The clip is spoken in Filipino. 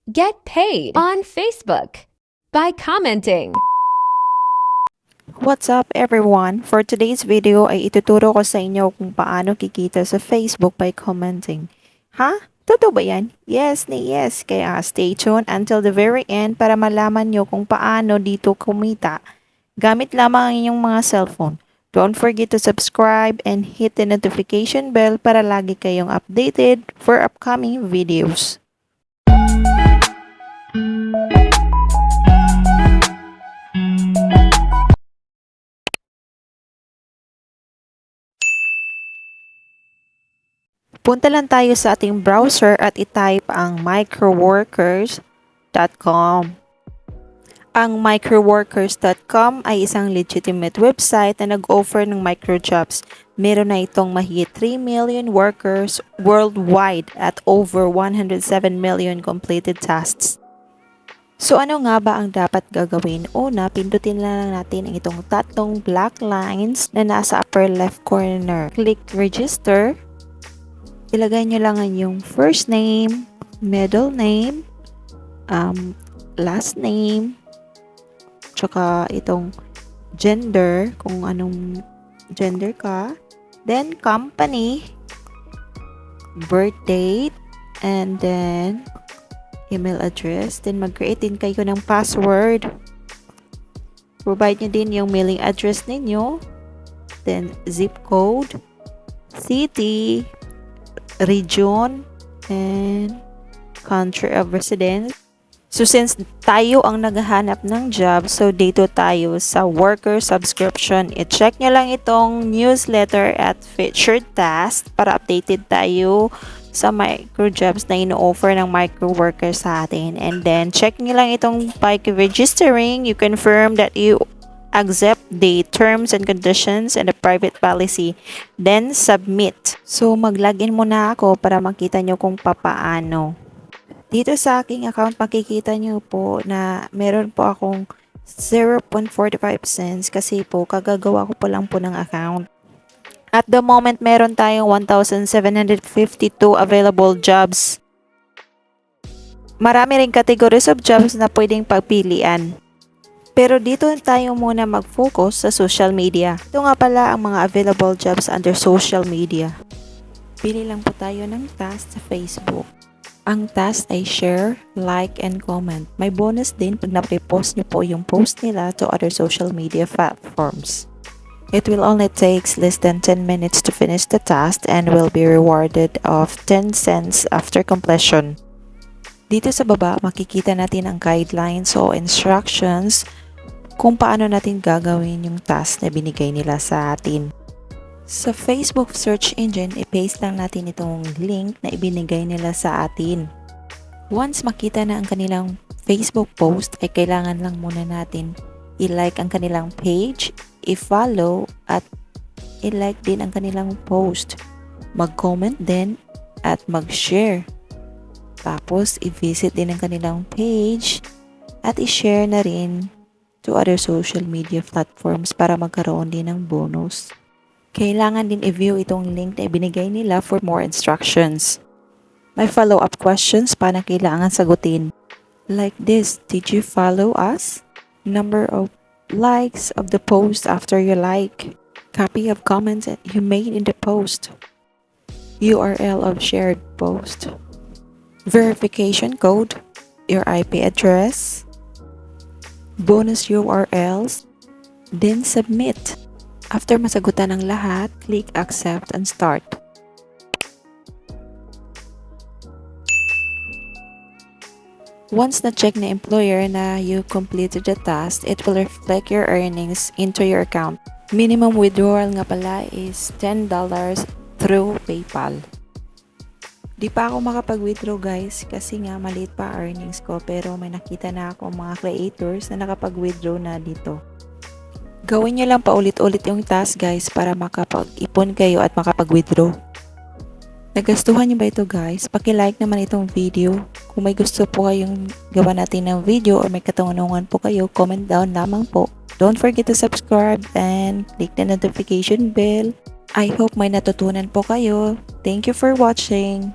Get paid on Facebook by commenting. What's up everyone? For today's video ay ituturo ko sa inyo kung paano kikita sa Facebook by commenting. Ha? Totoo ba yan? Yes na yes. Kaya stay tuned until the very end para malaman nyo kung paano dito kumita. Gamit lamang ang inyong mga cellphone. Don't forget to subscribe and hit the notification bell para lagi kayong updated for upcoming videos. Punta lang tayo sa ating browser at i-type ang microworkers.com. Ang microworkers.com ay isang legitimate website na nag-offer ng microjobs. Meron na itong mahigit 3 million workers worldwide at over 107 million completed tasks. So ano nga ba ang dapat gagawin? Una, pindutin lang natin ang itong tatlong black lines na nasa upper left corner. Click register. Ilagay nyo lang ang yung first name, middle name, last name, tsaka itong gender, kung anong gender ka, then company, birth date, and then email address. Then mag-create din kayo ng password. Provide nyo din yung mailing address ninyo, then zip code, city, region, and country of residence. So since tayo ang naghahanap ng job, so dito tayo sa worker subscription. I-check nyo lang itong newsletter at featured task para updated tayo sa microjobs na ino-offer ng microworker sa atin. And then check nyo lang itong by registering. You confirm that you accept the terms and conditions and the private policy, then submit. So mag-login muna ako para makita nyo kung papaano. Dito sa aking account makikita nyo po na meron po akong 0.45 cents kasi po kagagawa ko po lang po ng account. At the moment meron tayong 1,752 available jobs. Marami ring categories of jobs na pwedeng pagpilian. Pero dito tayo muna mag-focus sa social media. Ito nga pala ang mga available jobs under social media. Pili lang po tayo ng task sa Facebook. Ang task ay share, like, and comment. May bonus din pag na-repost nyo po yung post nila to other social media platforms. It will only take less than 10 minutes to finish the task and will be rewarded of 10 cents after completion. Dito sa baba, makikita natin ang guidelines o instructions kung paano natin gagawin yung task na binigay nila sa atin. Sa Facebook search engine, i-paste lang natin itong link na ibinigay nila sa atin. Once makita na ang kanilang Facebook post, ay kailangan lang muna natin i-like ang kanilang page, i-follow, at i-like din ang kanilang post. Mag-comment din at mag-share. Tapos, i-visit din ang kanilang page at i-share na rin to other social media platforms para magkaroon din ng bonus. Kailangan din i-view itong link na ibinigay nila for more instructions. May follow-up questions pa na kailangan sagutin. Like this, did you follow us? Number of likes of the post after you like. Copy of comments that you made in the post. URL of shared post. Verification code. Your IP address. Bonus URLs, then submit. After masagutan ang lahat, click accept and start. Once na-check na employer na you completed the task, it will reflect your earnings into your account. Minimum withdrawal nga pala is $10 through PayPal. Di pa ako makapag-withdraw guys kasi nga maliit pa earnings ko, pero may nakita na ako mga creators na nakapag-withdraw na dito. Gawin nyo lang paulit-ulit yung task guys para makapag-ipon kayo at makapag-withdraw. Nagustuhan nyo ba ito guys? Paki-like naman itong video. Kung may gusto po kayong gawa natin ng video or may katanungan po kayo, comment down lamang po. Don't forget to subscribe and click the notification bell. I hope may natutunan po kayo. Thank you for watching.